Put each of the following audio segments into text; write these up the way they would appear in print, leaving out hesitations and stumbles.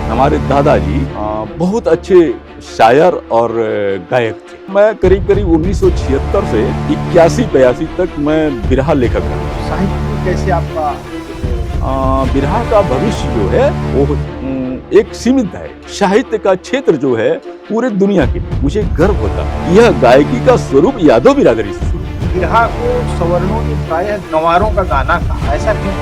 हमारे दादाजी बहुत अच्छे शायर और गायक थे। मैं करीब करीब 1976 से 81-82 तक मैं बिरहा लेखक रहा। साहित्य में कैसे आपका बिरहा का भविष्य जो है वो एक सीमित है। साहित्य का क्षेत्र जो है पूरे दुनिया के लिए मुझे गर्व होता है। यह गायकी का स्वरूप यादव बिरादरी से शुरू हुआ। बिरहा को सवर्णों ने प्रायः गंवारों का गाना कहा, ऐसा क्यों?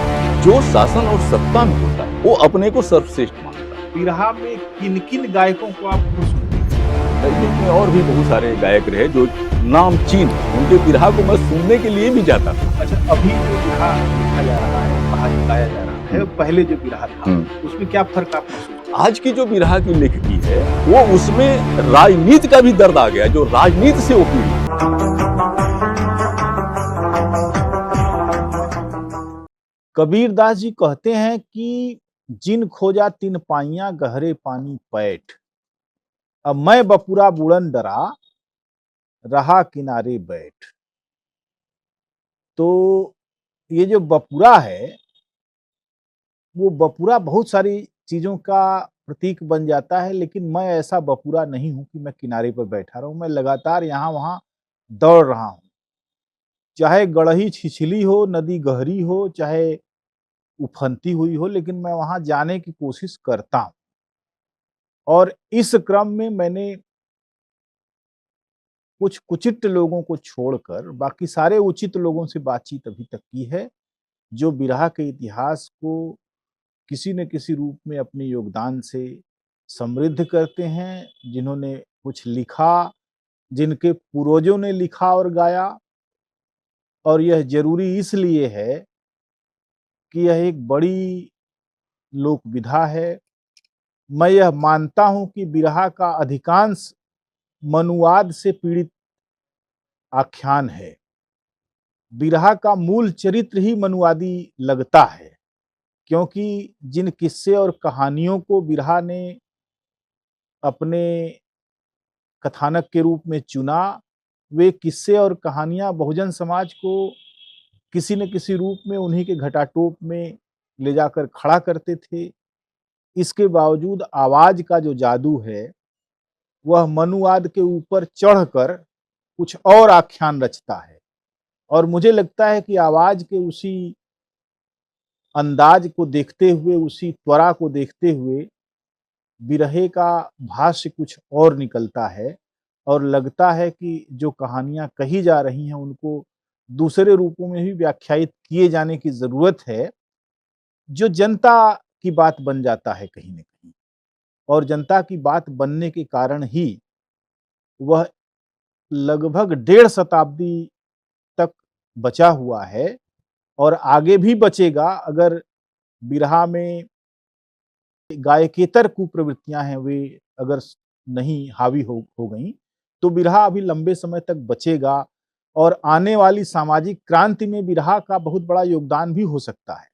जो शासन और सत्ता में होता है वो अपने को सर्वश्रेष्ठ मानता है। बिरहा में किन किन गायकों को आप खुश सुनते हैं? संगीत में और भी बहुत सारे गायक रहे जो नामचीन, उनके बिरहा को मैं सुनने के लिए भी जाता था। अच्छा, अभी जो बिरहा लिखा जा रहा है, बाहर गाया जा रहा है, पहले जो बिरहा था उसमें क्या फर्क आप महसूस करते हैं? आज की जो बिरहा की लेखकी है वो उसमें राजनीति का भी दर्द आ गया, जो राजनीति से वो पीड़ित। कबीरदास जी कहते हैं कि जिन खोजा तिन पाइया गहरे पानी पैठ, अब मैं बपुरा बुड़न डरा रहा किनारे बैठ। तो ये जो बपुरा है, वो बपुरा बहुत सारी चीजों का प्रतीक बन जाता है, लेकिन मैं ऐसा बपुरा नहीं हूं कि मैं किनारे पर बैठा रहूं। मैं लगातार यहां वहां दौड़ रहा हूं, चाहे गड़ही छिछली हो, नदी गहरी हो, चाहे उफनती हुई हो, लेकिन मैं वहां जाने की कोशिश करता हूं। और इस क्रम में मैंने कुछ कुचित लोगों को छोड़कर बाकी सारे उचित लोगों से बातचीत अभी तक की है, जो बिरहा के इतिहास को किसी न किसी रूप में अपने योगदान से समृद्ध करते हैं, जिन्होंने कुछ लिखा, जिनके पूर्वजों ने लिखा और गाया। और यह ज़रूरी इसलिए है कि यह एक बड़ी लोक विधा है। मैं यह मानता हूं कि बिरहा का अधिकांश मनुवाद से पीड़ित आख्यान है। बिरहा का मूल चरित्र ही मनुवादी लगता है, क्योंकि जिन किस्से और कहानियों को बिरहा ने अपने कथानक के रूप में चुना, वे किस्से और कहानियां बहुजन समाज को किसी न किसी रूप में उन्हीं के घटाटोप में ले जाकर खड़ा करते थे। इसके बावजूद आवाज का जो जादू है, वह मनुवाद के ऊपर चढ़कर कुछ और आख्यान रचता है। और मुझे लगता है कि आवाज के उसी अंदाज को देखते हुए, उसी त्वरा को देखते हुए बिरहे का भाष्य कुछ और निकलता है, और लगता है कि जो कहानियां कही जा रही हैं उनको दूसरे रूपों में भी व्याख्यायित किए जाने की जरूरत है, जो जनता की बात बन जाता है कहीं न कहीं। और जनता की बात बनने के कारण ही वह लगभग 1.5 शताब्दी तक बचा हुआ है, और आगे भी बचेगा अगर बिरहा में गायकेतर कुप्रवृत्तियां हैं वे अगर नहीं हावी हो गई, तो बिरहा अभी लंबे समय तक बचेगा। और आने वाली सामाजिक क्रांति में बिरहा का बहुत बड़ा योगदान भी हो सकता है।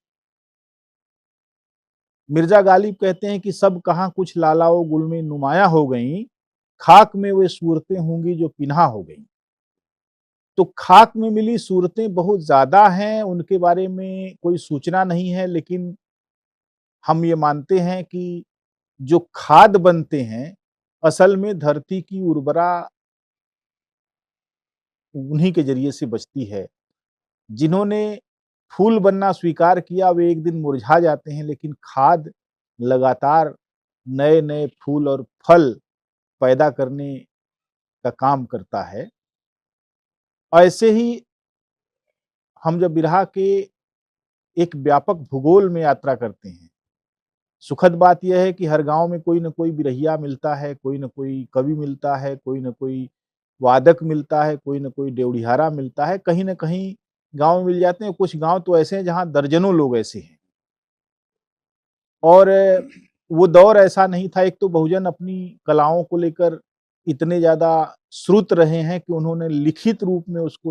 मिर्जा गालिब कहते हैं कि सब कहां कुछ लालाओ गुल में नुमाया हो गई, खाक में वे सूरतें होंगी जो पिन्हा हो गई। तो खाक में मिली सूरतें बहुत ज्यादा हैं, उनके बारे में कोई सूचना नहीं है, लेकिन हम ये मानते हैं कि जो खाद बनते हैं, असल में धरती की उर्वरा उन्हीं के जरिए से बचती है। जिन्होंने फूल बनना स्वीकार किया वे एक दिन मुरझा जाते हैं, लेकिन खाद लगातार नए नए फूल और फल पैदा करने का काम करता है। ऐसे ही हम जब बिरहा के एक व्यापक भूगोल में यात्रा करते हैं, सुखद बात यह है कि हर गांव में कोई न कोई बिरहिया मिलता है, कोई न कोई कवि मिलता है, कोई न कोई वादक मिलता है, कोई न कोई देवड़िहारा मिलता है, कहीं न कहीं गाँव में मिल जाते हैं। कुछ गाँव तो ऐसे हैं जहाँ दर्जनों लोग ऐसे हैं। और वो दौर ऐसा नहीं था, एक तो बहुजन अपनी कलाओं को लेकर इतने ज़्यादा श्रुत रहे हैं कि उन्होंने लिखित रूप में उसको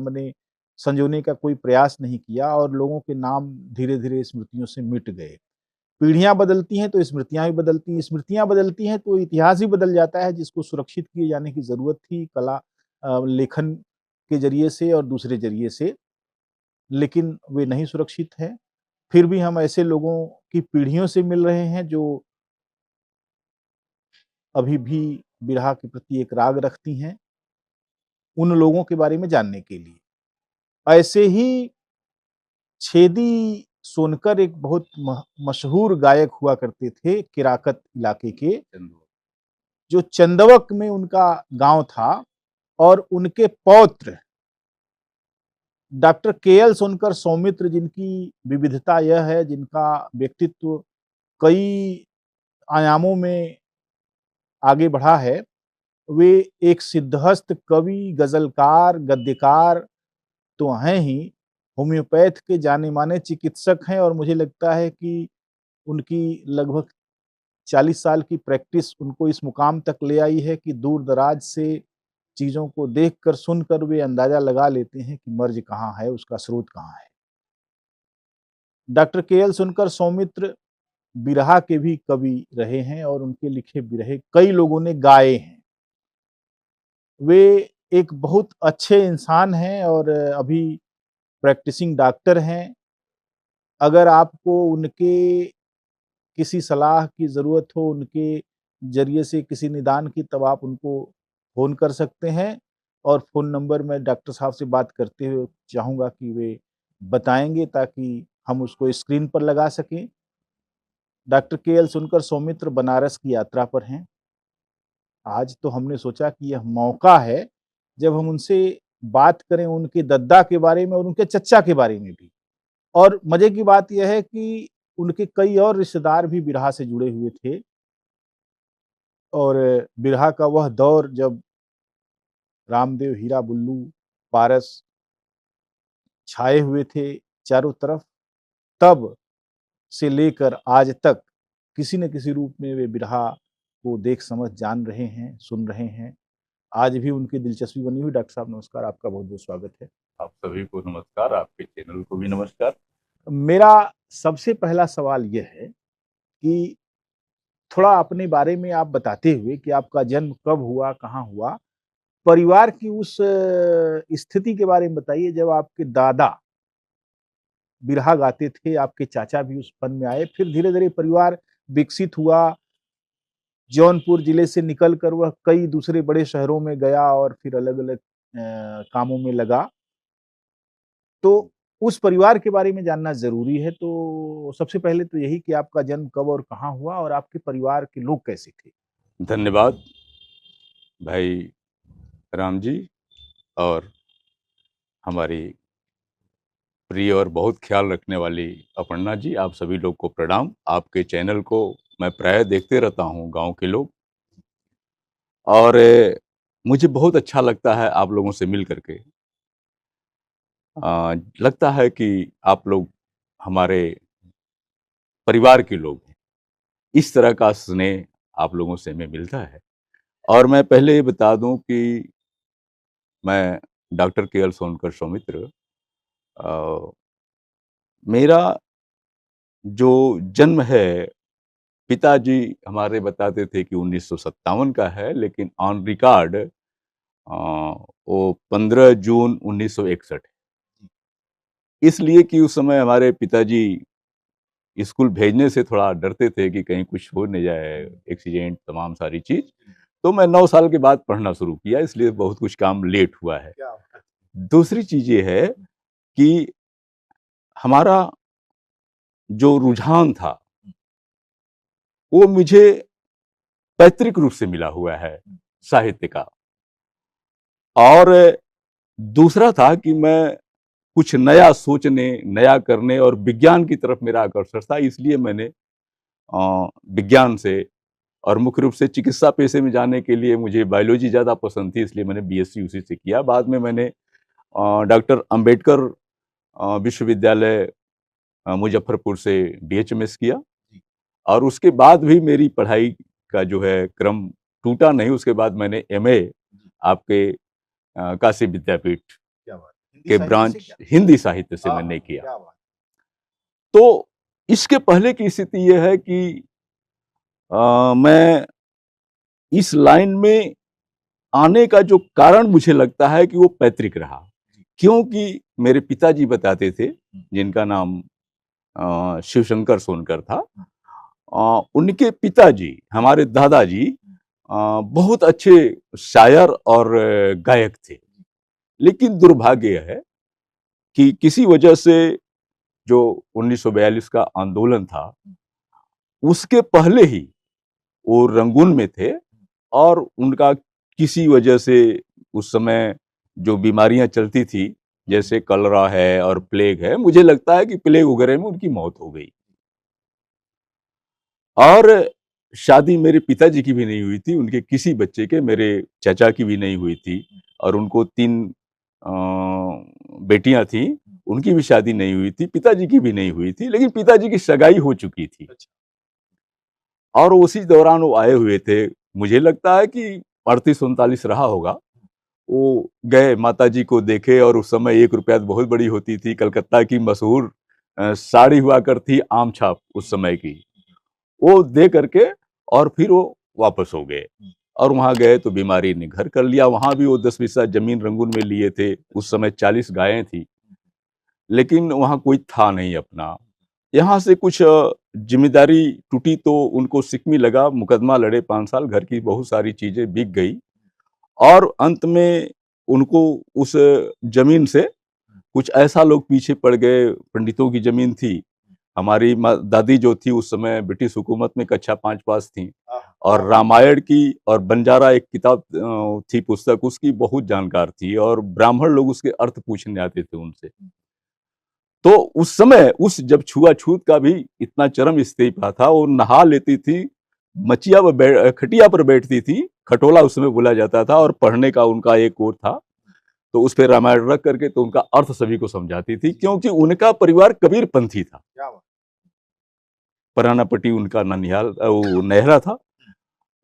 माने संजोने का कोई प्रयास नहीं किया, और लोगों के नाम धीरे-धीरे स्मृतियों से मिट गए। पीढ़ियाँ बदलती हैं तो स्मृतियाँ भी बदलती हैं, स्मृतियाँ बदलती हैं तो इतिहास भी बदल जाता है, जिसको सुरक्षित किए जाने की ज़रूरत थी कला लेखन के ज़रिए से और दूसरे ज़रिए से, लेकिन वे नहीं सुरक्षित हैं। फिर भी हम ऐसे लोगों की पीढ़ियों से मिल रहे हैं जो अभी भी बिरहा के प्रति एक राग रखती हैं, उन लोगों के बारे में जानने के लिए। ऐसे ही छेदी सोनकर एक बहुत मशहूर गायक हुआ करते थे केराकत इलाके के, जो चंदवक में उनका गांव था, और उनके पौत्र डॉक्टर के.एल. सोनकर सौमित्र, जिनकी विविधता यह है, जिनका व्यक्तित्व कई आयामों में आगे बढ़ा है, वे एक सिद्धहस्त कवि, गजलकार, गद्यकार तो हैं ही, होम्योपैथ के जाने-माने चिकित्सक हैं, और मुझे लगता है कि उनकी लगभग 40 साल की प्रैक्टिस उनको इस मुकाम तक ले आई है कि दूर-दराज से चीज़ों को देखकर, सुनकर वे अंदाज़ा लगा लेते हैं कि मर्ज़ कहाँ है, उसका स्रोत कहाँ है। Doctor KL. सुनकर सौमित्र बिरहा के भी कवि रहे हैं, और उनके लिखे बिरहे कई लोगों ने गाए हैं। वे एक बहुत अच्छे इंसान हैं और अभी प्रैक्टिसिंग डॉक्टर हैं। अगर आपको उनके किसी सलाह की ज़रूरत हो, उनके ज़रिए से किसी निदान की, तब आप उनको फ़ोन कर सकते हैं, और फ़ोन नंबर मैं डॉक्टर साहब से बात करते हुए चाहूँगा कि वे बताएँगे, ताकि हम उसको स्क्रीन पर लगा सकें। Doctor KL. सुनकर सौमित्र बनारस की यात्रा पर हैं। आज तो हमने सोचा कि यह मौका है, जब हम उनसे बात करें उनके दद्दा के बारे में और उनके चच्चा के बारे में भी। और मज़े की बात यह है कि उनके कई और रिश्तेदार भी बिरहा से जुड़े हुए थे, और बिरहा का वह दौर जब रामदेव, हीरा, बुल्लू, पारस छाए हुए थे चारों तरफ, तब से लेकर आज तक किसी न किसी रूप में वे बिरहा को देख, समझ, जान रहे हैं, सुन रहे हैं। आज भी उनकी दिलचस्पी बनी हुई। डॉक्टर साहब नमस्कार, आपका बहुत-बहुत स्वागत है। आप सभी को नमस्कार, आपके चैनल को भी नमस्कार। मेरा सबसे पहला सवाल यह है कि थोड़ा अपने बारे में आप बताते हुए कि आपका जन्म कब हुआ, कहाँ हुआ? परिवार की उस स्थिति के बारे में बताइए जब आपके दादा बिरहा गाते थे, आपके चाचा भी उस फन में आए, फिर धीरे-धीरे परिवार विकसित हुआ, जौनपुर जिले से निकलकर वह कई दूसरे बड़े शहरों में गया और फिर अलग-अलग कामों में लगा। तो उस परिवार के बारे में जानना ज़रूरी है, तो सबसे पहले तो यही कि आपका जन्म कब और कहाँ हुआ, और आपके परिवार के लोग कैसे थे? धन्यवाद भाई राम जी, और हमारी प्रिय और बहुत ख्याल रखने वाली अपर्णा जी, आप सभी लोग को प्रणाम। आपके चैनल को मैं प्रायः देखते रहता हूँ, गांव के लोग, और मुझे बहुत अच्छा लगता है आप लोगों से मिल करके। लगता है कि आप लोग हमारे परिवार के लोग हैं। इस तरह का स्नेह आप लोगों से हमें मिलता है। और मैं पहले ये बता दूं कि मैं डॉक्टर के.एल. सोनकर सौमित्र, अ, मेरा जो जन्म है, पिताजी हमारे बताते थे कि 1957 का है, लेकिन ऑन रिकॉर्ड वो 15 जून 1961 है। इसलिए कि उस समय हमारे पिताजी स्कूल भेजने से थोड़ा डरते थे कि कहीं कुछ हो न जाए, एक्सीडेंट, तमाम सारी चीज। तो मैं 9 साल के बाद पढ़ना शुरू किया, इसलिए बहुत कुछ काम लेट हुआ है। दूसरी चीज ये है कि हमारा जो रुझान था, वो मुझे पैतृक रूप से मिला हुआ है, साहित्य का। और दूसरा था कि मैं कुछ नया सोचने, नया करने और विज्ञान की तरफ मेरा आकर्षण था, इसलिए मैंने विज्ञान से, और मुख्य रूप से चिकित्सा पेशे में जाने के लिए मुझे बायोलॉजी ज़्यादा पसंद थी, इसलिए मैंने बीएससी उसी से किया। बाद में मैंने डॉक्टर अंबेडकर विश्वविद्यालय मुजफ्फरपुर से बीएचएमएस किया, और उसके बाद भी मेरी पढ़ाई का जो है क्रम टूटा नहीं। उसके बाद मैंने एमए आपके काशी विद्यापीठ के ब्रांच हिंदी साहित्य से मैंने किया। तो इसके पहले की स्थिति यह है कि मैं इस लाइन में आने का जो कारण मुझे लगता है कि वो पैतृक रहा, क्योंकि मेरे पिताजी बताते थे, जिनका नाम शिवशंकर सोनकर था, उनके पिताजी, हमारे दादाजी बहुत अच्छे शायर और गायक थे। लेकिन दुर्भाग्य है कि किसी वजह से जो 1942 का आंदोलन था, उसके पहले ही वो रंगून में थे और उनका किसी वजह से उस समय जो बीमारियां चलती थी, जैसे कलरा है और प्लेग है, मुझे लगता है कि प्लेग वगैरह में उनकी मौत हो गई। और शादी मेरे पिताजी की भी नहीं हुई थी, उनके किसी बच्चे के, मेरे चाचा की भी नहीं हुई थी। और उनको 3 बेटियां थी, उनकी भी शादी नहीं हुई थी, पिताजी की भी नहीं हुई थी, लेकिन पिताजी की सगाई हो चुकी थी। और उसी दौरान वो आए हुए थे, मुझे लगता है कि 38-39 रहा होगा। वो गए, माताजी को देखे, और उस समय 1 रुपया बहुत बड़ी होती थी। कलकत्ता की मशहूर साड़ी हुआ करती आम छाप उस समय की, वो दे करके और फिर वो वापस हो गए। और वहां गए तो बीमारी ने घर कर लिया। वहां भी वो 10 बीसा जमीन रंगून में लिए थे। उस समय 40 गायें थी, लेकिन वहां कोई था नहीं अपना। यहाँ से कुछ जिम्मेदारी टूटी तो उनको सिकमी लगा, मुकदमा लड़े 5 साल, घर की बहुत सारी चीजें बिक गई और अंत में उनको उस जमीन से कुछ ऐसा लोग पीछे पड़ गए। पंडितों की जमीन थी। हमारी दादी जो थी उस समय ब्रिटिश हुकूमत में कक्षा 5 पास थी, और रामायण की और बंजारा एक किताब थी, पुस्तक, उसकी बहुत जानकार थी, और ब्राह्मण लोग उसके अर्थ पूछने आते थे उनसे। तो उस समय उस जब छुआछूत का भी इतना चरम स्थिति पर था, वो नहा लेती थी, मचिया पर खटिया पर बैठती थी, खटोला उस समय बोला जाता था, और पढ़ने का उनका एक वो था, तो उस पर रामायण रख करके तो उनका अर्थ सभी को समझाती थी, क्योंकि उनका परिवार कबीरपंथी था। परानापट्टी उनका ननिहाल वो नहरा था,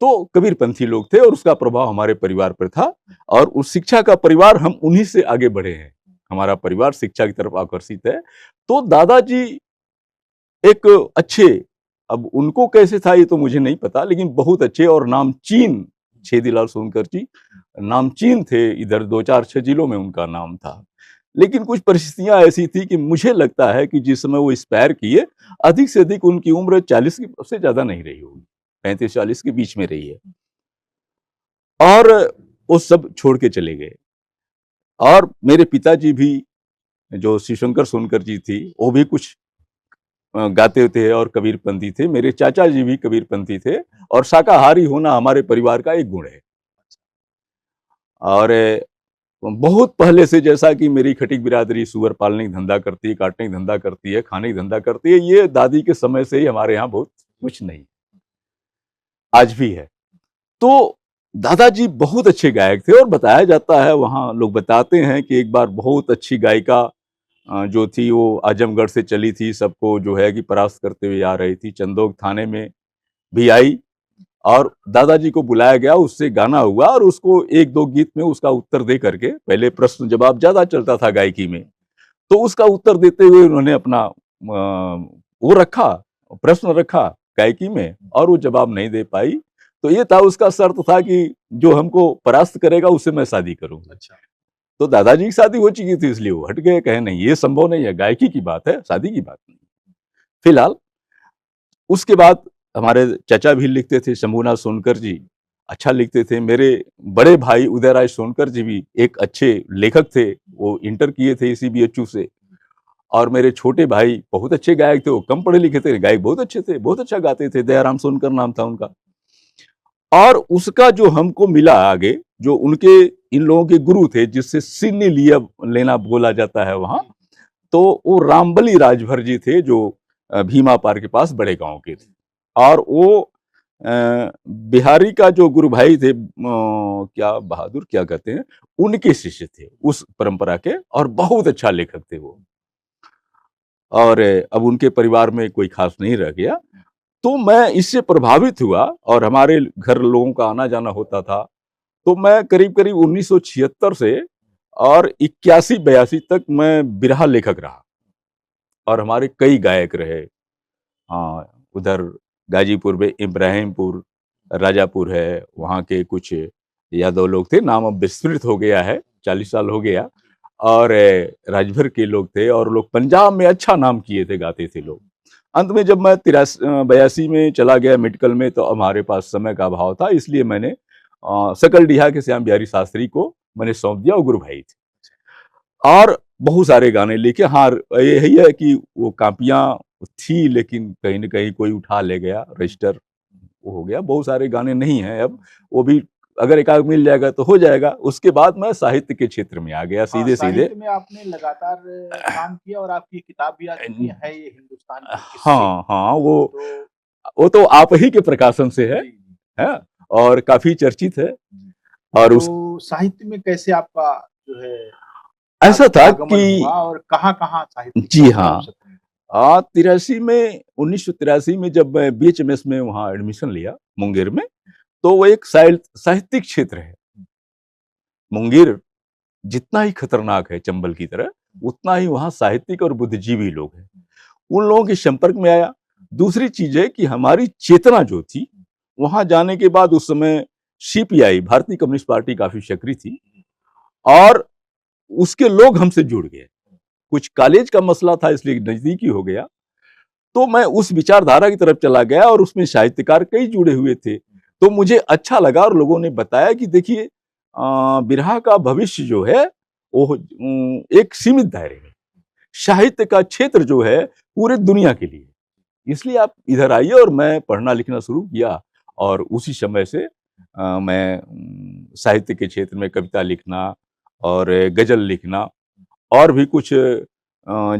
तो कबीरपंथी लोग थे, और उसका प्रभाव हमारे परिवार पर था। और उस शिक्षा का परिवार, हम उन्हीं से आगे बढ़े हैं। हमारा परिवार शिक्षा की तरफ आकर्षित है। तो दादाजी एक अच्छे, अब उनको कैसे था ये तो मुझे नहीं पता, लेकिन बहुत अच्छे और नामचीन छेदीलाल सोनकर जी नामचीन थे। इधर 2-4-6 जिलों में उनका नाम था। लेकिन कुछ परिस्थितियां ऐसी थी कि मुझे लगता है कि जिस समय वो एक्सपायर किए, अधिक से अधिक उनकी उम्र 40 की से ज्यादा नहीं रही होगी, 35-40 के बीच में रही है। और वो सब छोड़ के चले गए। और मेरे पिताजी भी, जो शिवशंकर सोनकर जी थी, वो भी कुछ गाते थे और कबीरपंथी थे। मेरे चाचा जी भी कबीरपंथी थे, और शाकाहारी होना हमारे परिवार का एक गुण है। और बहुत पहले से, जैसा कि मेरी खटीक बिरादरी सुअर पालने की धंधा करती है, काटने की धंधा करती है, खाने की धंधा करती है, ये दादी के समय से ही हमारे यहाँ बहुत कुछ नहीं, आज भी है। तो दादाजी बहुत अच्छे गायक थे, और बताया जाता है, वहाँ लोग बताते हैं कि एक बार बहुत अच्छी गायिका जो थी वो आजमगढ़ से चली थी, सबको जो है कि परास्त करते हुए आ रही थी, चंदोक थाने में भी आई, और दादाजी को बुलाया गया, उससे गाना हुआ, और उसको 1-2 गीत में उसका उत्तर दे करके, पहले प्रश्न जवाब ज्यादा चलता था गायकी में, तो उसका उत्तर देते हुए उन्होंने अपना वो रखा, प्रश्न रखा गायकी में, और वो जवाब नहीं दे पाई। तो ये था, उसका शर्त था कि जो हमको परास्त करेगा उससे मैं शादी करूंगा। अच्छा। तो दादाजी की शादी हो चुकी थी, इसलिए वो हट गए, कहे नहीं ये संभव नहीं है, गायकी की बात है, शादी की बात नहीं। फिलहाल उसके बाद हमारे चाचा भी लिखते थे, शंभूनाथ सोनकर जी अच्छा लिखते थे। मेरे बड़े भाई उदयराज सोनकर जी भी एक अच्छे लेखक थे, वो इंटर किए थे इसी बीएचयू से। और मेरे छोटे भाई बहुत अच्छे गायक थे, वो कम पढ़े लिखे थे, गायक बहुत अच्छे थे, बहुत अच्छा गाते थे, दयाराम सोनकर नाम था उनका। और उसका जो हमको मिला आगे, जो उनके इन लोगों के गुरु थे, जिससे सीन्नी लिया लेना बोला जाता है वहां, तो वो रामबली राजभर जी थे, जो भीमा पार के पास बड़े गांव के थे। और वो बिहारी का जो गुरु भाई थे, क्या बहादुर क्या कहते हैं, उनके शिष्य थे उस परंपरा के, और बहुत अच्छा लेखक थे वो। और अब उनके परिवार में कोई खास नहीं रह गया। तो मैं इससे प्रभावित हुआ, और हमारे घर लोगों का आना जाना होता था। तो मैं करीब करीब 1976 से और 81-82 तक मैं बिरहा लेखक रहा, और हमारे कई गायक रहे। उधर गाजीपुर में इब्राहिमपुर, राजापुर है, वहाँ के कुछ यादव लोग थे, नाम अब विस्मृत हो गया है, 40 साल हो गया। और राजभर के लोग थे, और लोग पंजाब में अच्छा नाम किए थे, गाते थे लोग। अंत में जब मैं 82 में चला गया मेडिकल में, तो हमारे पास समय का अभाव था, इसलिए मैंने सकलडीहा के श्याम बिहारी शास्त्री को मैंने सौंप दिया, वो गुरु भाई थे। और बहुत सारे गाने लिखे। हाँ, यही है कि वो कापियां थी, लेकिन कहीं न कहीं कोई उठा ले गया, रजिस्टर वो हो गया। बहुत सारे गाने नहीं हैं अब, वो भी अगर एकाध मिल जाएगा तो हो जाएगा। उसके बाद मैं साहित्य के क्षेत्र में आ गया हाँ, सीधे-सीधे। साहित्य में आपने लगातार काम किया और आपकी किताब भी आ चुकी है, ये हिंदुस्तान के किस्से। हाँ, हाँ, तो वो तो आप ही के प्रकाशन से है, जी, जी, हैं? और काफ़ी चर्चित है। जी। और उस तो साहित्य में कैसे आपका जो है ऐसा था आगमन कि हुआ और कहाँ-कहाँ साहित्य जी के हाँ, अवसर मिले? 83 में 1983 में जब मैं बीएचएमएस में वहाँ एडमिशन लिया मुंगेर में, तो वो एक साहित्यिक क्षेत्र है। मुंगेर जितना ही खतरनाक है चंबल की तरह, उतना ही वहाँ साहित्यिक और बुद्धिजीवी लोग हैं। उन लोगों के संपर्क में आया। दूसरी चीज है कि हमारी चेतना जो थी, वहां जाने के बाद उस समय सीपीआई, भारतीय कम्युनिस्ट पार्टी, काफी सक्रिय थी और उसके लोग हमसे जुड़ गए। कुछ कॉलेज का मसला था, इसलिए नजदीकी हो गया। तो मैं उस विचारधारा की तरफ चला गया और उसमें साहित्यकार कई जुड़े हुए थे। तो मुझे अच्छा लगा और लोगों ने बताया कि देखिए, बिरहा का भविष्य जो है वो एक सीमित दायरे में, साहित्य का क्षेत्र जो है पूरे दुनिया के लिए। इसलिए आप इधर आइए। और मैं पढ़ना लिखना शुरू किया और उसी समय से मैं साहित्य के क्षेत्र में कविता लिखना और गजल लिखना और भी कुछ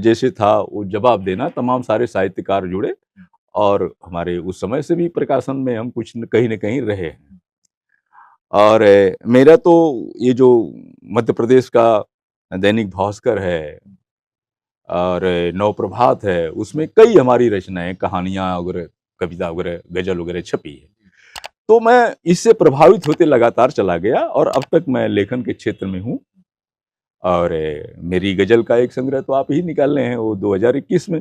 जैसे था वो जवाब देना, तमाम सारे साहित्यकार जुड़े और हमारे उस समय से भी प्रकाशन में हम कुछ कहीं न कहीं रहे हैं। और मेरा तो ये जो मध्य प्रदेश का दैनिक भास्कर है और नवप्रभात है, उसमें कई हमारी रचनाएं, कहानियां वगैरह, कविता वगैरह, गजल वगैरह छपी है। तो मैं इससे प्रभावित होते लगातार चला गया और अब तक मैं लेखन के क्षेत्र में हूँ। और मेरी गजल का एक संग्रह तो आप ही निकाल रहे हैं, वो 2021 में।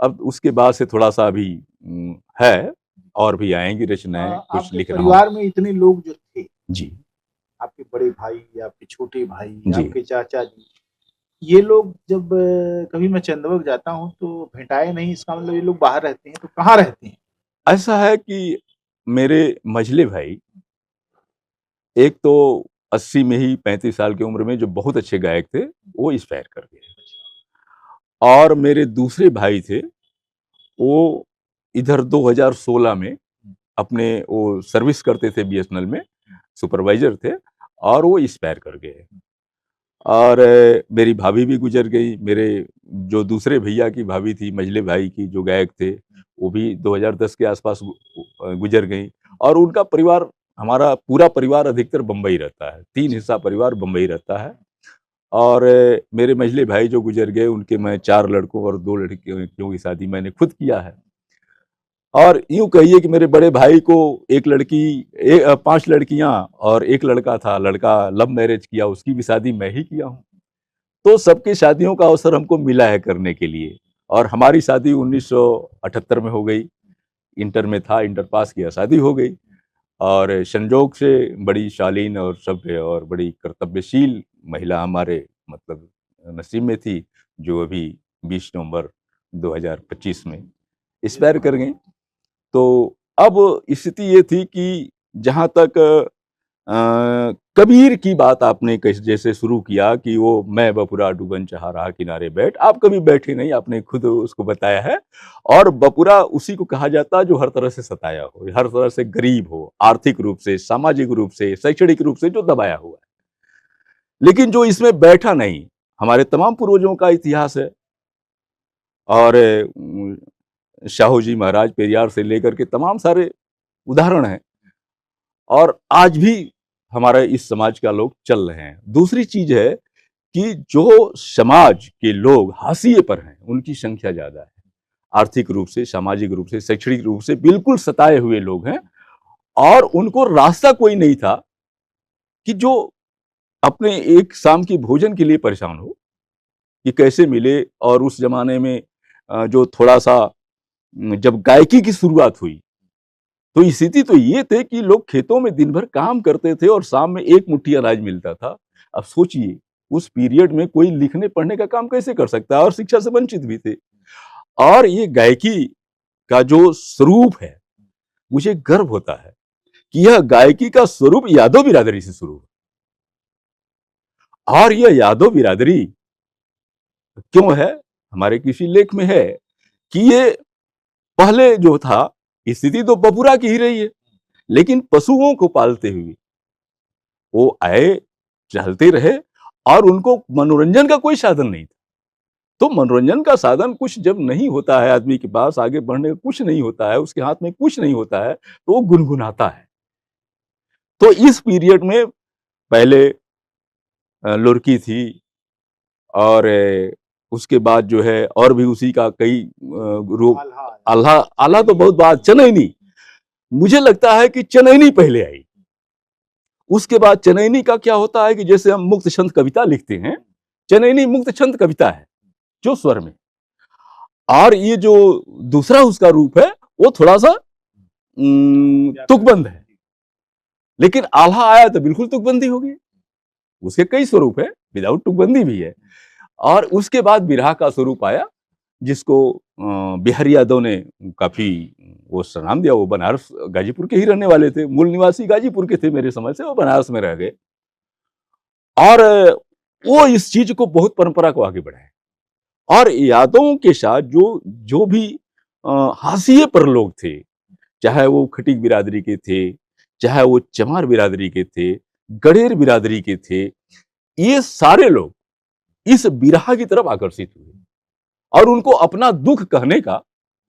अब उसके बाद से थोड़ा सा अभी है, और भी आएंगी रचनाएं, कुछ आपके लिख रहा हूँ। परिवार में इतने लोग जो थे, जी, आपके बड़े भाई, आपके छोटे भाई, जी। आपके चाचा जी, ये लोग जब कभी मैं चंदवक जाता हूँ तो भेंटाए नहीं, इसका मतलब ये लोग बाहर रहते हैं, तो कहाँ रहते हैं? ऐसा है कि मेरे मझले भाई, एक तो 80 में ही, 35 साल की उम्र में, जो बहुत अच्छे गायक थे, वो एक्सपायर कर गए। और मेरे दूसरे भाई थे, वो इधर 2016 में अपने वो सर्विस करते थे बीएसएनएल में, सुपरवाइजर थे और वो एक्सपायर कर गए। और मेरी भाभी भी गुजर गई। मेरे जो दूसरे भैया की भाभी थी, मझले भाई की, जो गायक थे, वो भी 2010 के आसपास गुजर गई। और उनका परिवार, हमारा पूरा परिवार अधिकतर बम्बई रहता है, 3 हिस्सा परिवार बम्बई रहता है। और मेरे मझले भाई जो गुजर गए, उनके मैं 4 लड़कों और 2 लड़कियों की शादी मैंने खुद किया है। और यूँ कहिए कि मेरे बड़े भाई को 1 लड़की, 5 लड़कियां और 1 लड़का था। लड़का लव मैरिज किया, उसकी भी शादी मैं ही किया हूँ। तो सबकी शादियों का अवसर हमको मिला है करने के लिए। और हमारी शादी 1978 में हो गई। इंटर में था, इंटर पास किया, शादी हो गई। और संजोग से बड़ी शालीन और सभ्य और बड़ी कर्तव्यशील महिला हमारे मतलब नसीब में थी, जो अभी 20 नवंबर 2025 में एक्सपायर कर गई। तो अब स्थिति ये थी कि जहाँ तक कबीर की बात आपने जैसे शुरू किया कि वो मैं बपुरा डूबन चाह रहा किनारे बैठ, आप कभी बैठे नहीं, आपने खुद उसको बताया है। और बपुरा उसी को कहा जाता है जो हर तरह से सताया हो, हर तरह से गरीब हो, आर्थिक रूप से, सामाजिक रूप से, शैक्षणिक रूप से जो दबाया हुआ है, लेकिन जो इसमें बैठा नहीं। हमारे तमाम पूर्वजों का इतिहास है और शाहू जी महाराज, पेरियार से लेकर के तमाम सारे उदाहरण हैं और आज भी हमारे इस समाज का लोग चल रहे हैं। दूसरी चीज है कि जो समाज के लोग हाशिए पर हैं, उनकी संख्या ज्यादा है। आर्थिक रूप से, सामाजिक रूप से, शैक्षणिक रूप से बिल्कुल सताए हुए लोग हैं और उनको रास्ता कोई नहीं था कि जो अपने एक शाम की भोजन के लिए परेशान हो कि कैसे मिले। और उस जमाने में जो थोड़ा सा जब गायकी की शुरुआत हुई, तो स्थिति तो ये थे कि लोग खेतों में दिन भर काम करते थे और शाम में 1 मुट्ठी अनाज मिलता था। अब सोचिए, उस पीरियड में कोई लिखने पढ़ने का काम कैसे कर सकता है, और शिक्षा से वंचित भी थे। और ये गायकी का जो स्वरूप है, मुझे गर्व होता है कि यह गायकी का स्वरूप यादव बिरादरी से शुरू है। और यह यादव बिरादरी क्यों है, हमारे किसी लेख में है कि ये पहले जो था, स्थिति तो बपुरा की ही रही है, लेकिन पशुओं को पालते हुए वो आए, चलते रहे, और उनको मनोरंजन का कोई साधन नहीं था। तो मनोरंजन का साधन कुछ जब नहीं होता है, आदमी के पास आगे बढ़ने का कुछ नहीं होता है, उसके हाथ में कुछ नहीं होता है, तो वो गुनगुनाता है। तो इस पीरियड में पहले लुरकी थी, और उसके बाद जो है और भी उसी का कई रूप, आल्हा, आल्हा तो बहुत बात, चनैनी, मुझे लगता है कि चनैनी पहले आई। उसके बाद चनैनी का क्या होता है कि जैसे हम मुक्त छंद कविता लिखते हैं, चनैनी मुक्त छंद कविता है जो स्वर में, और ये जो दूसरा उसका रूप है वो थोड़ा सा तुकबंद है। लेकिन आल्हा आया तो बिल्कुल तुकबंदी हो गई। उसके कई स्वरूप है, विदाउट तुकबंदी भी है। और उसके बाद बिरहा का स्वरूप आया, जिसको बिहारी यादव ने काफी वो सलाम दिया। वो बनारस गाजीपुर के ही रहने वाले थे, मूल निवासी गाजीपुर के थे मेरे समझ से, वो बनारस में रह गए, और वो इस चीज को बहुत परंपरा को आगे बढ़ाए। और यादवों के साथ जो जो भी हाशिए पर लोग थे, चाहे वो खटीक बिरादरी के थे, चाहे वो चमार बिरादरी के थे, गडेर बिरादरी के थे, ये सारे लोग इस बिरहा की तरफ आकर्षित हुए और उनको अपना दुख कहने का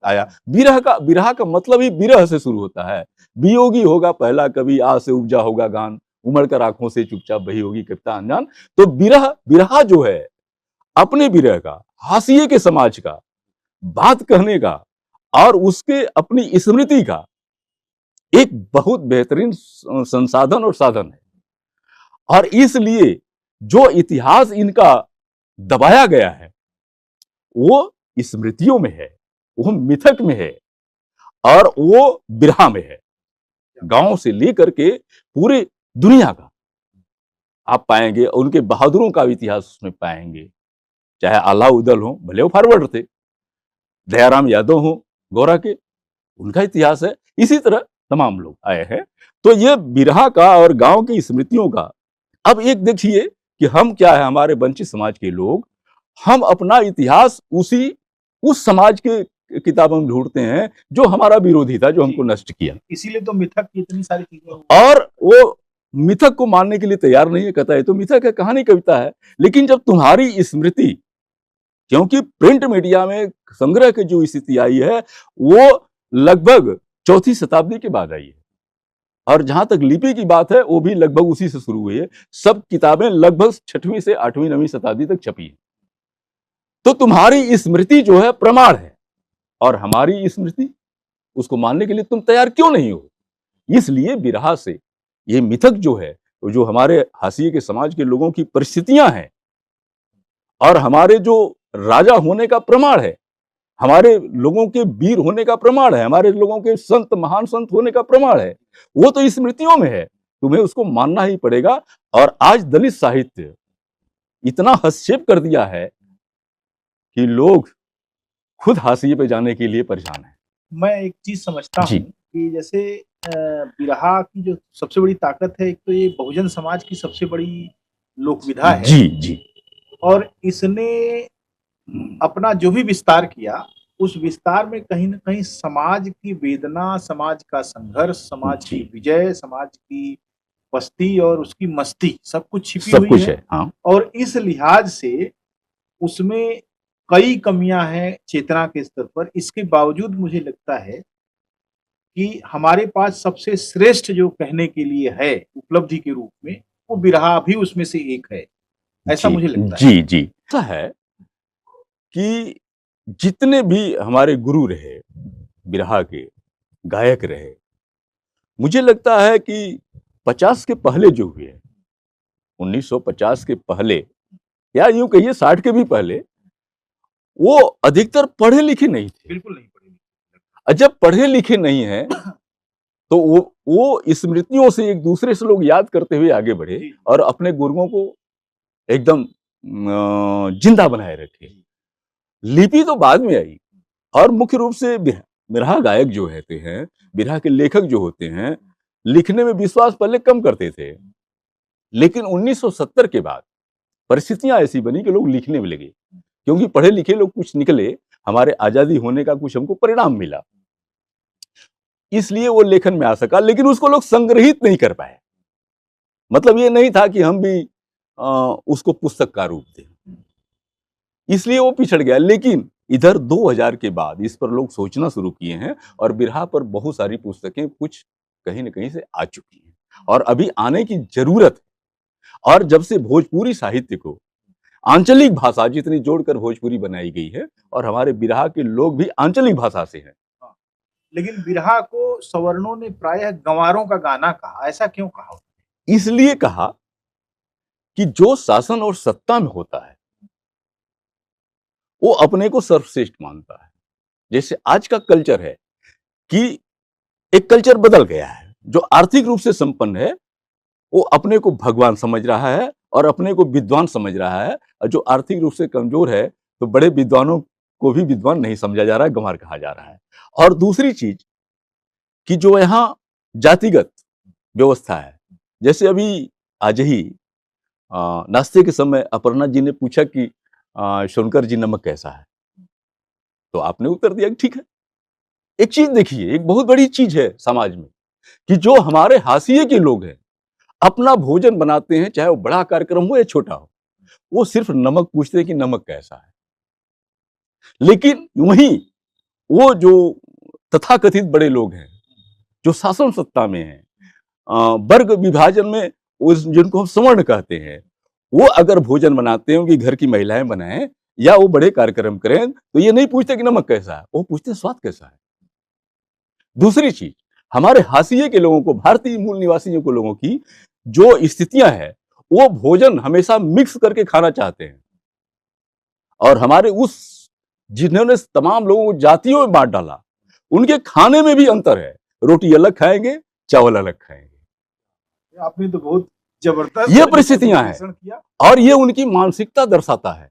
आया। बिरहा का मतलब ही बिरह से शुरू होता है। वियोगी होगा पहला कवि, आ से उपजा होगा गान, उमड़ कर आंखों से चुपचाप बही होगी कविता अनजान। तो बिरहा जो है, अपने बिरह का, हाशिए के समाज का, बात कहने का, और उसके अपनी स्मृति का एक बहुत बेहतरीन संसाधन और साधन है। और इसलिए जो इतिहास इनका दबाया गया है वो स्मृतियों में है, वो मिथक में है, और वो बिरहा में है। गांव से लेकर के पूरे दुनिया का आप पाएंगे, उनके बहादुरों का इतिहास उसमें पाएंगे। चाहे आल्हा उदल हो, भले वो फॉरवर्ड थे, दयाराम यादव हो गौरा के, उनका इतिहास है। इसी तरह तमाम लोग आए हैं। तो ये बिरहा का और गांव की स्मृतियों का, अब एक देखिए कि हम क्या है, हमारे वंचित समाज के लोग, हम अपना इतिहास उस समाज के किताबों में ढूंढते हैं जो हमारा विरोधी था, जो हमको नष्ट किया। इसीलिए तो मिथक की इतनी सारी चीजें, और वो मिथक को मानने के लिए तैयार नहीं है, कहता है तो मिथक है, कहानी कविता है। लेकिन जब तुम्हारी स्मृति, क्योंकि प्रिंट मीडिया में संग्रह की जो स्थिति आई है वो लगभग चौथी शताब्दी के बाद आई है, और जहां तक लिपि की बात है वो भी लगभग उसी से शुरू हुई है। सब किताबें लगभग 6वीं से 8वीं 9वीं शताब्दी तक छपी है। तो तुम्हारी स्मृति जो है प्रमाण है, और हमारी स्मृति, उसको मानने के लिए तुम तैयार क्यों नहीं हो। इसलिए बिरहा से ये मिथक जो है, जो हमारे हाशिए के समाज के लोगों की परिस्थितियां हैं, और हमारे जो राजा होने का प्रमाण है, हमारे लोगों के वीर होने का प्रमाण है, हमारे लोगों के संत, महान संत होने का प्रमाण है, वो तो स्मृतियों में है। तुम्हें उसको मानना ही पड़ेगा। और आज दलित साहित्य इतना हस्तक्षेप कर दिया है कि लोग खुद हाशिए पे जाने के लिए परेशान हैं। मैं एक चीज समझता हूँ कि जैसे बिरहा की जो सबसे बड़ी ताकत है, एक तो ये बहुजन समाज की सबसे बड़ी लोक विधा है। जी जी। और इसने अपना जो भी विस्तार किया, उस विस्तार में कहीं ना कहीं समाज की वेदना, समाज का संघर्ष, समाज की विजय, समाज की पस्ती और उसकी मस्ती, सब कुछ छिपी हुई है। हाँ। और इस लिहाज से उसमें कई कमियां हैं चेतना के स्तर पर। इसके बावजूद मुझे लगता है कि हमारे पास सबसे श्रेष्ठ जो कहने के लिए है उपलब्धि के रूप में, वो बिरहा भी उसमें से एक है, ऐसा मुझे लगता है। जी जी। ऐसा है कि जितने भी हमारे गुरु रहे, बिरहा के गायक रहे, मुझे लगता है कि 50 के पहले जो हुए, 1950 के पहले, या यूं कहिए 60 के भी पहले, वो अधिकतर पढ़े लिखे नहीं थे। बिल्कुल नहीं पढ़े लिखे। जब पढ़े लिखे नहीं है तो वो स्मृतियों से एक दूसरे से लोग याद करते हुए आगे बढ़े और अपने गुरुओं को एकदम जिंदा बनाए रखे। लिपि तो बाद में आई, और मुख्य रूप से बिरहा गायक जो होते हैं, बिरहा के लेखक जो होते हैं, लिखने में विश्वास पहले कम करते थे, लेकिन 1970 के बाद परिस्थितियां ऐसी बनी कि लोग लिखने में लगे, क्योंकि पढ़े लिखे लोग कुछ निकले, हमारे आजादी होने का कुछ हमको परिणाम मिला, इसलिए वो लेखन में आ सका, लेकिन उसको लोग संग्रहित नहीं कर पाए। मतलब ये नहीं था कि हम भी उसको पुस्तक का रूप दें, इसलिए वो पिछड़ गया। लेकिन इधर 2000 के बाद इस पर लोग सोचना शुरू किए हैं और बिरहा पर बहुत सारी पुस्तकें कुछ कहीं न कहीं से आ चुकी हैं और अभी आने की जरूरत है। और जब से भोजपुरी साहित्य को आंचलिक भाषा जितनी जोड़कर भोजपुरी बनाई गई है और हमारे बिरहा के लोग भी आंचलिक भाषा से हैं। लेकिन बिरहा को सवर्णों ने प्रायः गंवारों का गाना कहा, ऐसा क्यों कहा? इसलिए कहा कि जो शासन और सत्ता में होता है वो अपने को सर्वश्रेष्ठ मानता है। जैसे आज का कल्चर है कि एक कल्चर बदल गया है, जो आर्थिक रूप से संपन्न है वो अपने को भगवान समझ रहा है और अपने को विद्वान समझ रहा है, और जो आर्थिक रूप से कमजोर है तो बड़े विद्वानों को भी विद्वान नहीं समझा जा रहा है, गंवार कहा जा रहा है। और दूसरी चीज कि जो यहाँ जातिगत व्यवस्था है, जैसे अभी आज ही नाश्ते के समय अपर्णा जी ने पूछा कि शोनकर जी नमक कैसा है, तो आपने उत्तर दिया कि ठीक है। एक चीज देखिए, एक बहुत बड़ी चीज है समाज में कि जो हमारे हाशिए के लोग हैं अपना भोजन बनाते हैं, चाहे वो बड़ा कार्यक्रम हो या छोटा हो, वो सिर्फ नमक पूछते हैं कि नमक कैसा है। लेकिन वहीं वो जो तथाकथित बड़े लोग हैं जो शासन सत्ता में हैं, वर्ग विभाजन में उस जिनको हम सवर्ण कहते हैं, वो अगर भोजन बनाते हैं, उनकी घर की महिलाएं बनाएं या वो बड़े कार्यक्रम करें, तो ये नहीं पूछते कि नमक कैसा है, वो पूछते हैं स्वाद कैसा है। दूसरी चीज, हमारे हाशिए के लोगों को, भारतीय मूल निवासियों को, लोगों की जो स्थितियां हैं, वो भोजन हमेशा मिक्स करके खाना चाहते हैं। और हमारे उस जिन्होंने तमाम लोगों को जातियों में बांट डाला, उनके खाने में भी अंतर है, रोटी अलग खाएंगे, चावल अलग खाएंगे। आपने तो बहुत जबरदस्त ये परिस्थितियां हैं और ये उनकी मानसिकता दर्शाता है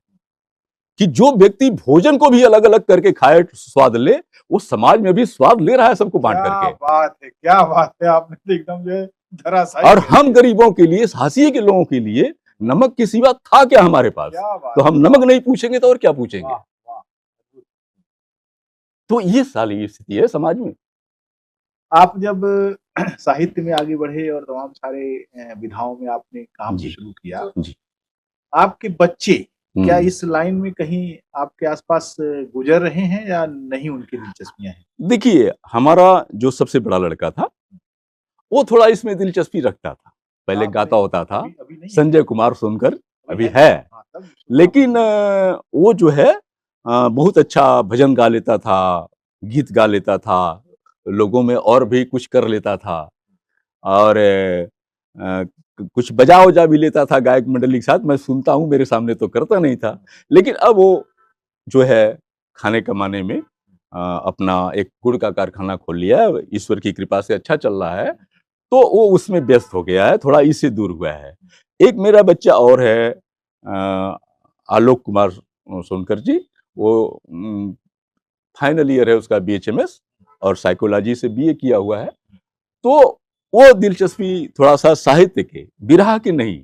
कि जो व्यक्ति भोजन को भी अलग अलग करके खाए, स्वाद ले, वो समाज में भी स्वाद ले रहा है सबको बांट करके। क्या बात है, आपने तो एकदम जो है धराशायी। और हम गरीबों के लिए, हाशिए के लोगों के लिए नमक की सिवा था क्या हमारे पास, तो हम नमक नहीं पूछेंगे तो और क्या पूछेंगे। तो ये सारी स्थिति है समाज में। आप जब साहित्य में आगे बढ़े और तमाम सारे विधाओं में आपने काम शुरू किया, आपके बच्चे क्या इस लाइन में कहीं आपके आसपास गुजर रहे हैं या नहीं, उनकी दिलचस्पियां हैं? देखिए, हमारा जो सबसे बड़ा लड़का था वो थोड़ा इसमें दिलचस्पी रखता था, पहले गाता होता था, संजय कुमार सोनकर अभी है, लेकिन वो जो है बहुत अच्छा भजन गा लेता था, गीत गा लेता था, लोगों में और भी कुछ कर लेता था और कुछ बजा वजा भी लेता था गायक मंडली के साथ। मैं सुनता हूँ, मेरे सामने तो करता नहीं था, लेकिन अब वो जो है खाने कमाने में अपना एक गुड़ का कारखाना खोल लिया है, ईश्वर की कृपा से अच्छा चल रहा है, तो वो उसमें व्यस्त हो गया है, थोड़ा इससे दूर हुआ है। एक मेरा बच्चा और है, आलोक कुमार सोनकर जी, वो फाइनल ईयर है उसका BHMS और साइकोलॉजी से BA किया हुआ है। तो वो दिलचस्पी थोड़ा सा साहित्य के, बिरहा के नहीं,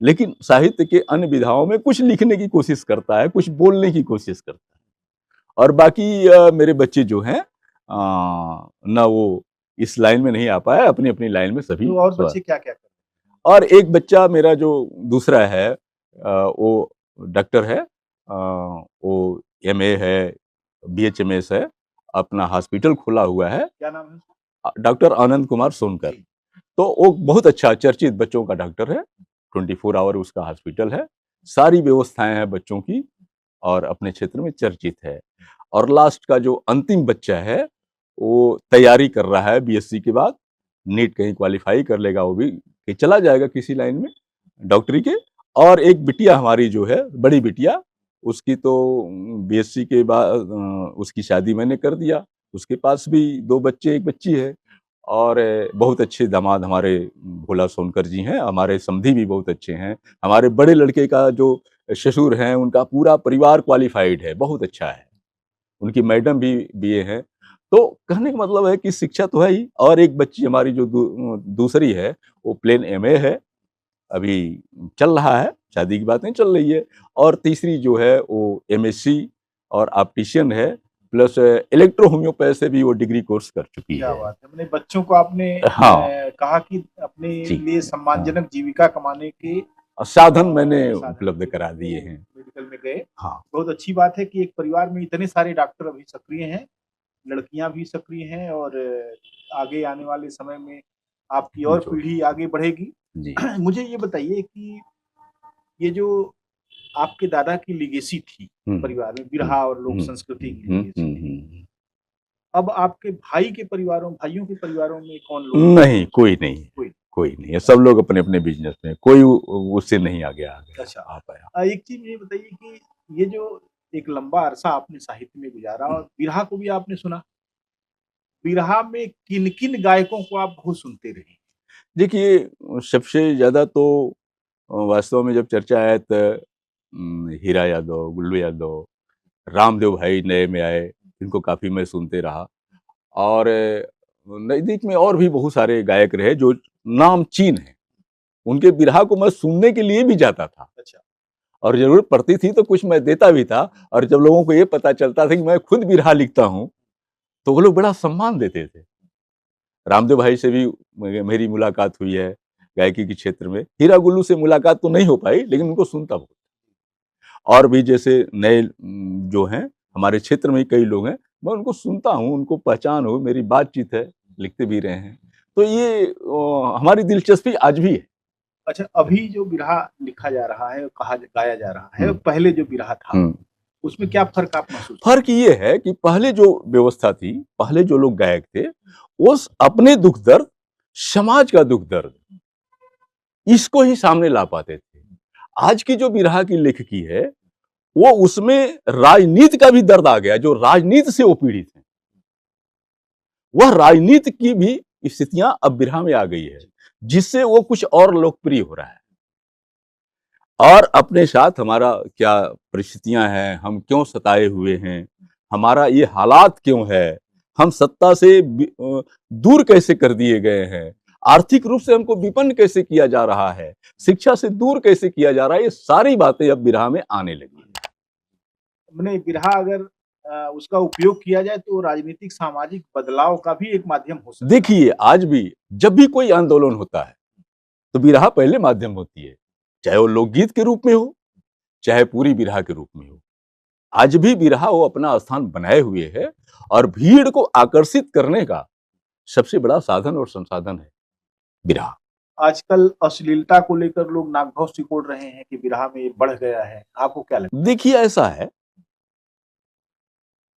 लेकिन साहित्य के अन्य विधाओं में कुछ लिखने की कोशिश करता है, कुछ बोलने की कोशिश करता है। और बाकी मेरे बच्चे जो हैं ना वो इस लाइन में नहीं आ पाया, अपनी अपनी लाइन में सभी। तो और बच्चे क्या क्या करते हैं? और एक बच्चा मेरा जो दूसरा है वो डॉक्टर है, वो MA है, BHMS है, अपना हॉस्पिटल खोला हुआ है। क्या नाम है? डॉक्टर आनंद कुमार सोनकर। तो वो बहुत अच्छा चर्चित बच्चों का डॉक्टर है, 24 आवर उसका हॉस्पिटल है, सारी व्यवस्थाएं हैं बच्चों की और अपने क्षेत्र में चर्चित है। और लास्ट का जो अंतिम बच्चा है वो तैयारी कर रहा है BSc के बाद, नीट कहीं क्वालिफाई कर लेगा, वो भी कि चला जाएगा किसी लाइन में डॉक्टरी के। और एक बिटिया हमारी जो है, बड़ी बिटिया, उसकी तो BSc के बाद उसकी शादी मैंने कर दिया, उसके पास भी 2 बच्चे, 1 बच्ची है। और बहुत अच्छे दामाद हमारे भोला सोनकर जी हैं, हमारे समधी भी बहुत अच्छे हैं। हमारे बड़े लड़के का जो ससुर हैं, उनका पूरा परिवार क्वालिफाइड है, बहुत अच्छा है, उनकी मैडम भी BA है। तो कहने का मतलब है कि शिक्षा तो है ही, और एक बच्ची हमारी जो दूसरी है वो प्लेन एमए है, अभी चल रहा है, शादी की बातें चल रही है। और तीसरी जो है वो एमएससी और ऑप्टिशियन है, प्लस इलेक्ट्रो होम्योपैथ से भी वो डिग्री कोर्स कर चुकी क्या है। बात है, मैंने बच्चों को आपने हाँ कहा कि अपने जी, लिए सम्मानजनक जीविका कमाने के साधन मैंने साधन उपलब्ध के करा लिए दिए हैं। मेडिकल में गए। हाँ बहुत अच्छी बात है कि एक परिवार में इतने सारे डॉक्टर अभी सक्रिय हैं, लड़कियां भी सक्रिय हैं, और आगे आने वाले समय में आपकी और जो पीढ़ी आगे बढ़ेगी। जी मुझे ये बताइए कि ये जो आपके दादा की लेगेसी थी हम्म परिवार में, हम्म बिरहा और लोक हम्म संस्कृति की हम्म लेगेसी, हम्म, हम्म। अब आपके भाइयों के परिवारों में कौन लोग हैं? नहीं, कोई नहीं है, कोई। कोई नहीं है, सब लोग अपने अपने बिजनेस में, कोई उससे नहीं आगे आ गया अच्छा। आ पाया। एक चीज ये बताइए कि ये जो एक लंबा अरसा आपने साहित्य में गुजारा और बिरहा को भी आपने सुना, बिरहा में किन किन गायकों को आप बहुत सुनते रहे? देखिए, सबसे ज्यादा तो वास्तव में जब चर्चा आए तो हीरा यादव, गुल्लू यादव, रामदेव भाई नए में आए, इनको काफी मैं सुनते रहा। और नजदीक में और भी बहुत सारे गायक रहे जो नामचीन हैं, उनके बिरहा को मैं सुनने के लिए भी जाता था, अच्छा। और जरूरत पड़ती थी तो कुछ मैं देता भी था। और जब लोगों को ये पता चलता था कि मैं खुद बिरहा लिखता हूँ, तो वो लोग बड़ा सम्मान देते थे। रामदेव भाई से भी मेरी मुलाकात हुई है गायकी के क्षेत्र में। हीरा गुल्लू से मुलाकात तो नहीं हो पाई, लेकिन उनको सुनता बहुत। और भी जैसे नए जो हैं हमारे क्षेत्र में ही कई लोग हैं, मैं उनको सुनता हूँ, उनको पहचान हो, मेरी बातचीत है, लिखते भी रहे हैं। तो ये हमारी दिलचस्पी आज भी है। अच्छा, अभी जो बिरहा लिखा जा रहा है, कहा गाया जा रहा है, हम्म पहले जो बिरहा था, हम्म। उसमें क्या फर्क आप महसूस फर्क ये है कि पहले जो व्यवस्था थी, पहले जो लोग गायक थे, वो अपने दुख दर्द, समाज का दुख दर्द, इसको ही सामने ला पाते थे। आज की जो बिरहा की लेखकी है, वो उसमें राजनीति का भी दर्द आ गया, जो राजनीति से वो पीड़ित है, वह राजनीति की भी स्थितियां अब बिरहा में आ गई है, जिससे वो कुछ और लोकप्रिय हो रहा है। और अपने साथ हमारा क्या परिस्थितियां हैं, हम क्यों सताए हुए हैं, हमारा ये हालात क्यों है, हम सत्ता से दूर कैसे कर दिए गए हैं, आर्थिक रूप से हमको विपन्न कैसे किया जा रहा है, शिक्षा से दूर कैसे किया जा रहा है, ये सारी बातें अब बिरहा में आने लगी है। मैंने बिरहा अगर उसका उपयोग किया जाए तो राजनीतिक सामाजिक बदलाव का भी एक माध्यम हो सकता है। देखिए, आज भी जब भी कोई आंदोलन होता है तो बिरहा पहले माध्यम होती है, चाहे वो लोकगीत के रूप में हो, चाहे पूरी बिरहा के रूप में हो। आज भी बिरहा वो अपना स्थान बनाए हुए है, और भीड़ को आकर्षित करने का सबसे बड़ा साधन और संसाधन है बिरहा। आजकल अश्लीलता को लेकर लोग नाक सिकोड़ रहे हैं कि बिरहा में ये बढ़ गया है, आपको क्या लगता देखिए, ऐसा है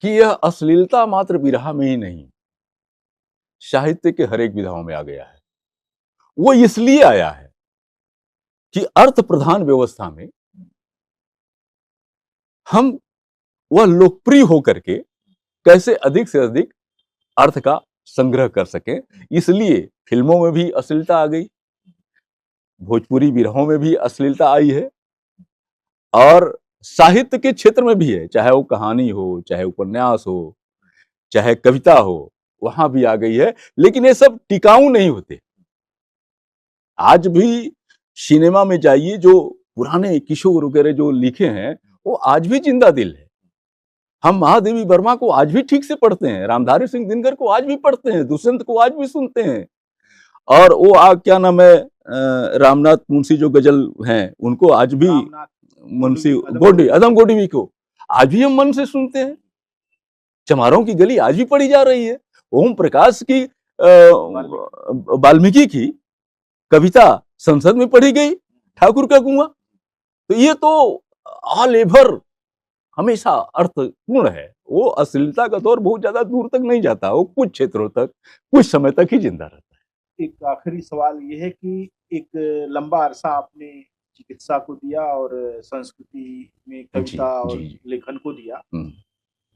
कि यह अश्लीलता मात्र बिरहा में ही नहीं, साहित्य के हर एक विधाओं में आ गया है। वो इसलिए आया है कि अर्थ प्रधान व्यवस्था में हम वह लोकप्रिय होकर के कैसे अधिक से अधिक अर्थ का संग्रह कर सकें। इसलिए फिल्मों में भी अश्लीलता आ गई, भोजपुरी बिरहों में भी अश्लीलता आई है, और साहित्य के क्षेत्र में भी है, चाहे वो कहानी हो, चाहे उपन्यास हो, चाहे कविता हो, वहां भी आ गई है। लेकिन ये सब टिकाऊ नहीं होते। आज भी सिनेमा में जाइए, जो पुराने किशोर वगैरह जो लिखे हैं, वो आज भी जिंदा दिल है। हम महादेवी वर्मा को आज भी ठीक से पढ़ते हैं, रामधारी सिंह दिनकर को आज भी पढ़ते हैं, दुष्यंत को आज भी सुनते हैं। और वो क्या नाम है, रामनाथ मुंशी जो गजल हैं, उनको आज भी, है? मुंशी गोडी, अदम गोडी भी को आज भी हम मन से सुनते हैं। चमारों की गली आज भी पढ़ी जा रही है। ओम प्रकाश की वाल्मीकि की कविता संसद में पढ़ी गई, ठाकुर का कुआं। तो ये तो ऑल एवर हमेशा अर्थपूर्ण है। वो अश्लीलता का दौर बहुत ज्यादा दूर तक नहीं जाता, वो कुछ क्षेत्रों तक, कुछ समय तक ही जिंदा रहता है। एक आखिरी सवाल ये है कि एक लंबा अरसा आपने चिकित्सा को दिया और संस्कृति में जी कविता और जी। लेखन को दिया।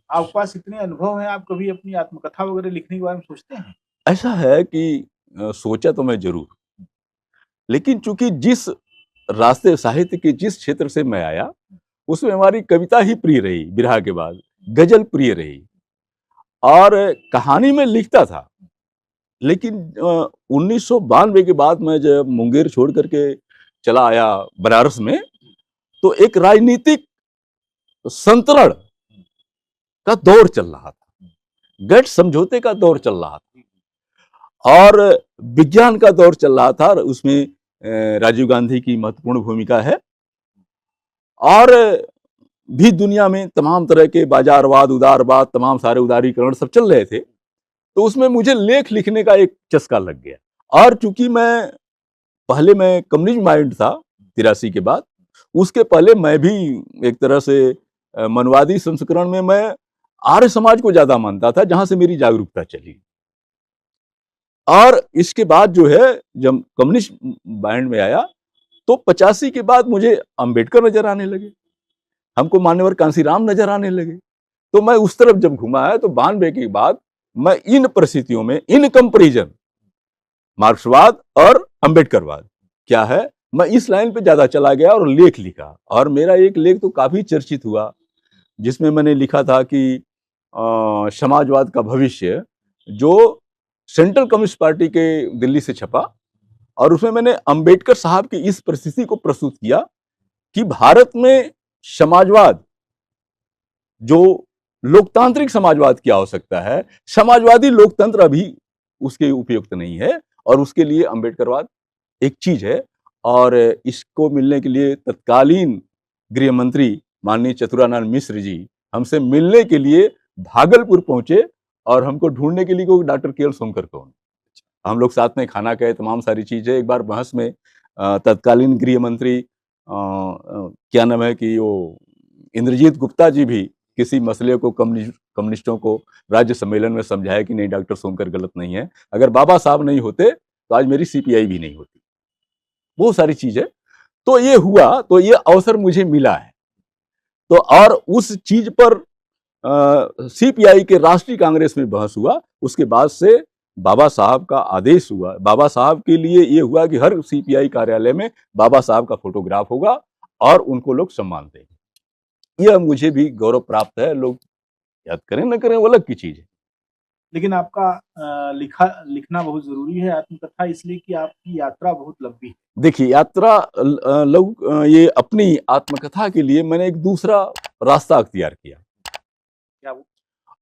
आपके पास इतने अनुभव हैं, आप कभी अपनी आत्मकथा वगैरह लिखने के बारे में सोचते हैं? ऐसा है कि सोचा तो मैं जरूर, लेकिन चूंकि जिस रास्ते साहित्य के जिस क्षेत्र से मैं आया, उसमें हमारी कविता ही प्रिय रही, बिरहा के बाद गजल प्रिय रही। और कहानी में लिखता था। लेकिन 1992 के बाद मैं जब मुंगेर छोड़ करके चला आया बनारस में, तो एक राजनीतिक संतरण का दौर चल रहा था, गैट समझौते का दौर चल रहा था और विज्ञान का दौर चल रहा था। उसमें राजीव गांधी की महत्वपूर्ण भूमिका है और भी दुनिया में तमाम तरह के बाजारवाद, उदारवाद, तमाम सारे उदारीकरण सब चल रहे थे। तो उसमें मुझे लेख लिखने का एक चस्का लग गया और चूंकि पहले मैं कम्युनिस्ट माइंड था 83 के बाद, उसके पहले मैं भी एक तरह से मनवादी संस्करण में मैं आर्य समाज को ज्यादा मानता था, जहां से मेरी जागरूकता चली। और इसके बाद जो है जब कम्युनिस्ट माइंड में आया तो 85 के बाद मुझे अंबेडकर नजर आने लगे, हमको मान्यवर कांसीराम नजर आने लगे। तो मैं उस तरफ जब घुमा है तो 92 के बाद मैं इन परिस्थितियों में इन कंपेरिजन मार्क्सवाद और अंबेडकरवाद क्या है, मैं इस लाइन पे ज्यादा चला गया और लेख लिखा। और मेरा एक लेख तो काफी चर्चित हुआ, जिसमें मैंने लिखा था कि समाजवाद का भविष्य, जो सेंट्रल कम्युनिस्ट पार्टी के दिल्ली से छपा। और उसमें मैंने अंबेडकर साहब की इस परिस्थिति को प्रस्तुत किया कि भारत में समाजवाद, जो लोकतांत्रिक समाजवाद की आवश्यकता है, समाजवादी लोकतंत्र अभी उसके उपयुक्त नहीं है और उसके लिए अंबेडकरवाद एक चीज है। और इसको मिलने के लिए तत्कालीन गृह मंत्री माननीय चतुरानंद मिश्र जी हमसे मिलने के लिए भागलपुर पहुंचे और हमको ढूंढने के लिए को डॉक्टर के एल सोनकर कौन, हम लोग साथ में खाना खाए, तमाम सारी चीजें। एक बार बहस में तत्कालीन गृह मंत्री क्या नाम है कि वो इंद्रजीत गुप्ता जी भी किसी मसले को कम्युनिस्टों को राज्य सम्मेलन में समझाया कि नहीं, डॉक्टर सोनकर गलत नहीं है, अगर बाबा साहब नहीं होते तो आज मेरी सीपीआई भी नहीं होती, बहुत सारी चीजें। तो ये हुआ, तो ये अवसर मुझे मिला है। तो और उस चीज पर सीपीआई के राष्ट्रीय कांग्रेस में बहस हुआ। उसके बाद से बाबा साहब का आदेश हुआ, बाबा साहब के लिए ये हुआ कि हर सीपीआई कार्यालय में बाबा साहब का फोटोग्राफ होगा और उनको लोग सम्मान देंगे। यह मुझे भी गौरव प्राप्त है, लोग याद करें न करें वो अलग की चीज है। लेकिन आपका लिखना बहुत जरूरी है आत्मकथा, इसलिए कि आपकी यात्रा बहुत लंबी है। देखिए यात्रा ये अपनी आत्मकथा के लिए मैंने एक दूसरा रास्ता अख्तियार किया। क्या वो?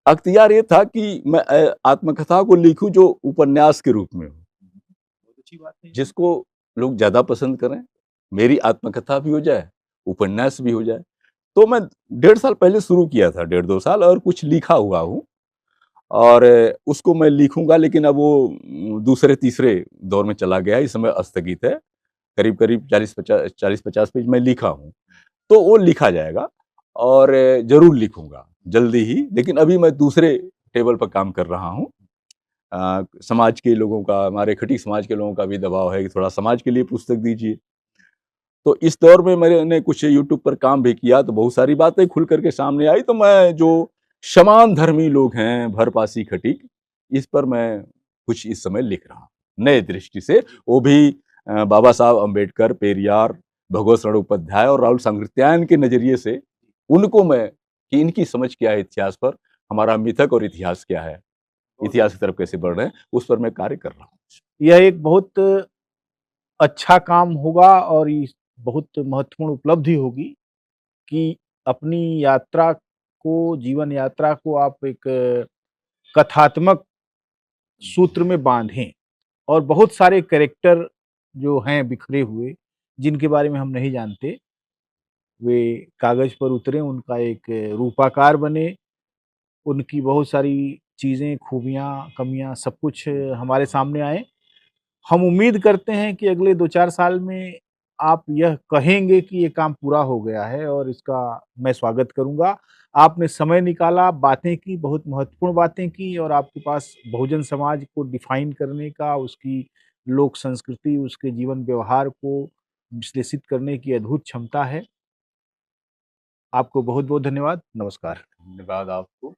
अख्तियार ये था कि मैं आत्मकथा को लिखूं जो उपन्यास के रूप में हो, बहुत अच्छी बात है। जिसको लोग ज्यादा पसंद करें। मेरी आत्मकथा भी हो जाए, उपन्यास भी हो जाए। तो मैं 1.5 साल पहले शुरू किया था, 1.5-2 साल, और कुछ लिखा हुआ हूँ और उसको मैं लिखूंगा। लेकिन अब वो दूसरे तीसरे दौर में चला गया है, इस समय स्थगित है। करीब करीब 40-50 पेज मैं लिखा हूँ, तो वो लिखा जाएगा और जरूर लिखूंगा जल्दी ही। लेकिन अभी मैं दूसरे टेबल पर काम कर रहा हूँ। समाज के लोगों का, हमारे खटीक समाज के लोगों का भी दबाव है कि थोड़ा समाज के लिए पुस्तक दीजिए। तो इस दौर में मैंने कुछ यूट्यूब पर काम भी किया, तो बहुत सारी बातें खुल करके सामने आई। तो मैं जो समान धर्मी लोग हैं भरपासी खटीक, इस पर मैं कुछ इस समय लिख रहा हूँ नए दृष्टि से। वो भी बाबा साहब अम्बेडकर, पेरियार, भगवत शरण उपाध्याय और राहुल सांकृत्यायन के नजरिए से उनको मैं, कि इनकी समझ क्या है इतिहास पर, हमारा मिथक और इतिहास क्या है, इतिहास की तरफ कैसे बढ़ रहे हैं, उस पर मैं कार्य कर रहा हूँ। यह एक बहुत अच्छा काम होगा और ये बहुत महत्वपूर्ण उपलब्धि होगी कि अपनी यात्रा को, जीवन यात्रा को आप एक कथात्मक सूत्र में बांधें और बहुत सारे कैरेक्टर जो हैं बिखरे हुए, जिनके बारे में हम नहीं जानते, वे कागज पर उतरे, उनका एक रूपाकार बने, उनकी बहुत सारी चीजें, खूबियां, कमियां, सब कुछ हमारे सामने आए। हम उम्मीद करते हैं कि अगले 2-4 साल में आप यह कहेंगे कि ये काम पूरा हो गया है और इसका मैं स्वागत करूँगा। आपने समय निकाला, बातें की, बहुत महत्वपूर्ण बातें की और आपके पास बहुजन समाज को डिफाइन करने का, उसकी लोक संस्कृति, उसके जीवन व्यवहार को विश्लेषित करने की अद्भुत क्षमता है। आपको बहुत-बहुत धन्यवाद। नमस्कार। धन्यवाद आपको।